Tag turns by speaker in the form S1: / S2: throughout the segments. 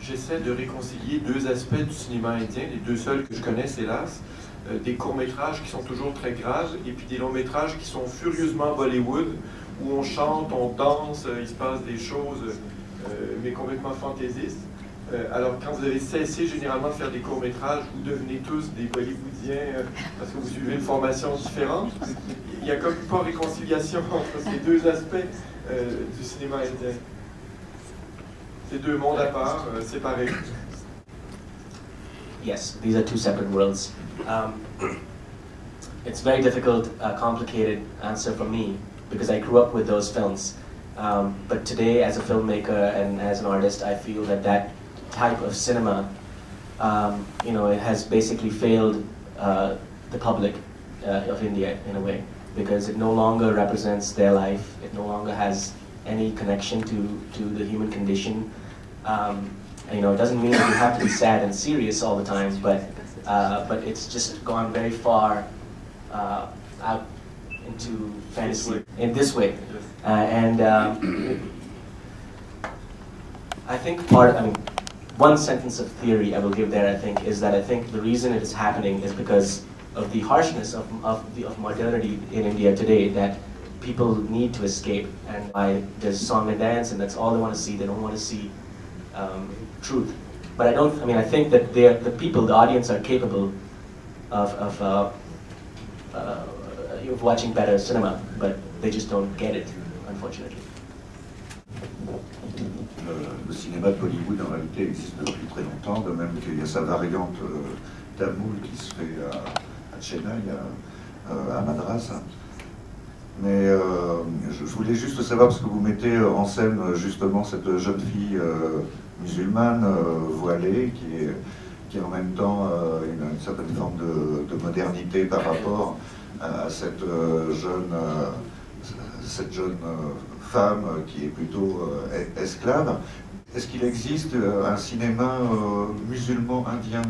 S1: j'essaie de réconcilier deux aspects du cinéma indien, les deux seuls que je connaisse hélas, des courts-métrages qui sont toujours très graves et puis des longs-métrages qui sont furieusement Bollywood, où on chante, on danse, il se passe des choses, mais complètement fantaisistes. Alors quand vous avez cessé généralement de faire des courts-métrages, vous devenez tous des Bollywoodiens parce que vous suivez une formation différente. Il n'y a comme pas réconciliation entre ces deux aspects du cinéma indien. C'est deux mondes à part, séparés.
S2: Yes, these are two separate worlds. It's very difficult, complicated answer for me because I grew up with those films. But today, as a filmmaker and as an artist, I feel that that type of cinema, it has basically failed the public of India in a way, because it no longer represents their life. It no longer has any connection to the human condition. It doesn't mean that you have to be sad and serious all the time, but it's just gone very far out into fantasy in this way. I think one sentence of theory I will give there, I think, is that I think the reason it is happening is because of the harshness of modernity in India today, that people need to escape, and there's song and dance, and that's all they want to see. They don't want to see truth. But I think that the people, the audience, are capable of watching better cinema, but they just don't get it, unfortunately.
S3: Le cinéma de Bollywood en réalité existe depuis très longtemps, de même qu'il y a sa variante tamoul qui se fait à Chennai, à Madras. Mais je voulais juste savoir, parce que vous mettez en scène justement cette jeune fille musulmane voilée qui est en même temps une certaine forme de modernité par rapport à cette jeune femme qui est plutôt esclave. Est-ce qu'il existe un cinéma musulman indien?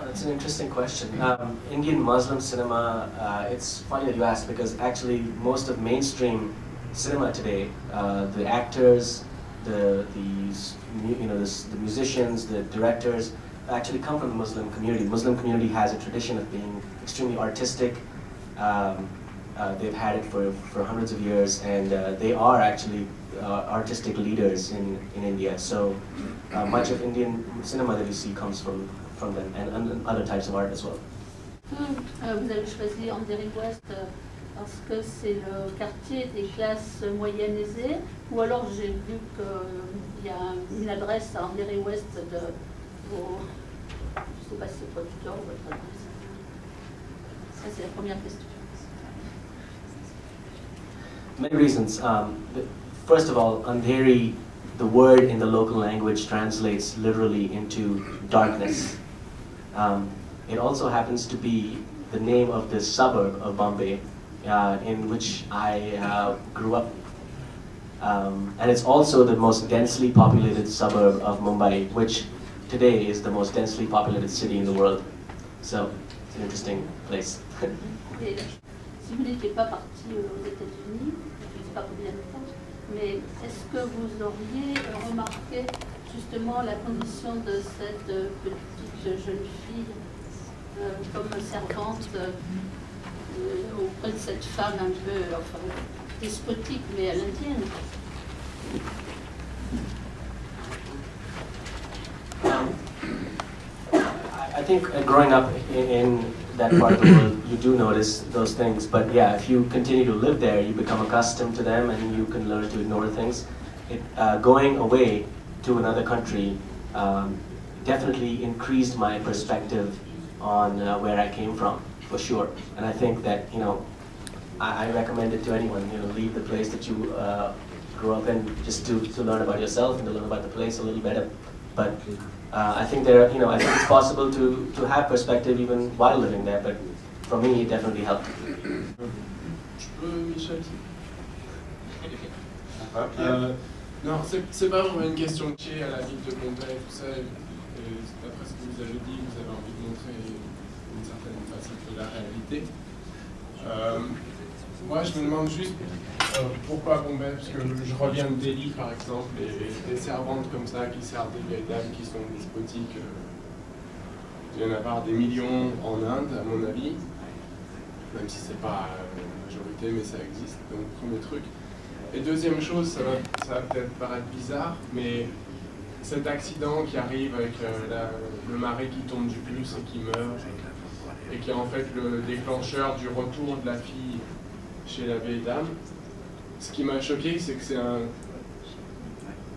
S2: That's an interesting question. Indian Muslim cinema, it's funny that you asked, because actually most of mainstream cinema today, the actors, the musicians, the directors, actually come from the Muslim community. The Muslim community has a tradition of being extremely artistic. They've had it for hundreds of years, and they are actually artistic leaders in India. So much of Indian cinema that you see comes from them, and other types of art as well.
S4: Vous avez choisi Andheri West parce que c'est le quartier des classes moyennes aisées, ou alors j'ai vu qu'il y a une adresse à Andheri West de vos, je ne sais pas si c'est producteur ou votre adresse. Ça c'est la première question.
S2: Many reasons. First of all, Andheri, the word in the local language translates literally into darkness. It also happens to be the name of the suburb of Bombay in which I grew up. And it's also the most densely populated suburb of Mumbai, which today is the most densely populated city in the world. So it's an interesting place.
S4: Et si vous n'étiez pas parti aux États-Unis, je ne sais pas combien de temps, mais est-ce que vous auriez remarqué justement la condition de cette petite jeune fille comme servante auprès de cette femme un peu despotique, mais à l'indienne?
S2: I think growing up in that part of the world, you do notice those things. But yeah, if you continue to live there, you become accustomed to them, and you can learn to ignore things. Going away to another country definitely increased my perspective on where I came from, for sure. And I think that, I recommend it to anyone. Leave the place that you grew up in, just to learn about yourself and to learn about the place a little better. But I think I think it's possible to have perspective even while living there. But for me, it definitely helped.
S5: Je peux, Michel? Non, c'est pas vraiment une question qui est à la ville de Bombay, tout ça. D'après ce que vous avez dit, vous avez envie de montrer une certaine facette de la réalité. Moi, je me demande juste Pourquoi Bombay? Parce que je reviens de Delhi, par exemple, et des servantes comme ça qui servent des vieilles dames qui sont despotiques. Il y en a pas des millions en Inde, à mon avis, même si c'est pas la majorité, mais ça existe. Donc, premier truc. Et deuxième chose, ça va peut-être paraître bizarre, mais cet accident qui arrive avec le mari qui tombe du bus et qui meurt, et qui est en fait le déclencheur du retour de la fille chez la vieille dame, ce qui m'a choqué, c'est que c'est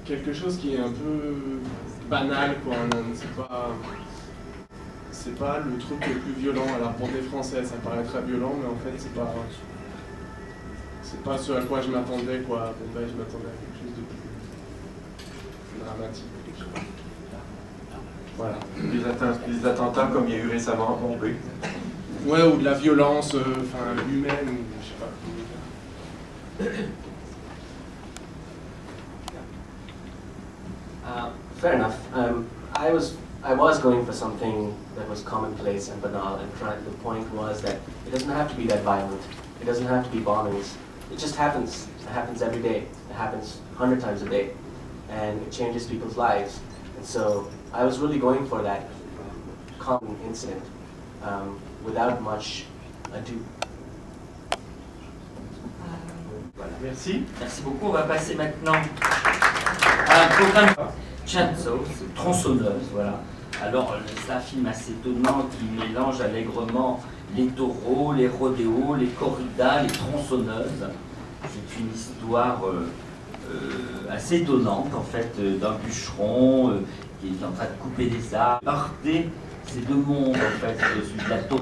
S5: quelque chose qui est un peu banal, quoi, en Inde. C'est pas le truc le plus violent. Alors pour des Français, ça paraît très violent, mais en fait, c'est pas ce à quoi je m'attendais, quoi. À Bombay, je m'attendais à quelque chose de plus dramatique. Voilà.
S1: Des attentats comme il y a eu récemment à Bombay.
S5: Ouais, ou de la violence humaine, ou je sais pas.
S2: Fair enough. I was going for something that was commonplace and banal, and the point was that it doesn't have to be that violent. It doesn't have to be bombings. It just happens. It happens every day. It happens 100 times a day, and it changes people's lives. And so I was really going for that common incident without much ado.
S1: Voilà. Merci.
S6: Merci beaucoup. On va passer maintenant à un programme Chanso, c'est tronçonneuse, voilà. Alors c'est un film assez étonnant qui mélange allègrement les taureaux, les rodéos, les corridas, les tronçonneuses. C'est une histoire assez étonnante en fait d'un bûcheron qui est en train de couper des arbres, heurter ces deux mondes en fait, celui de la taureau.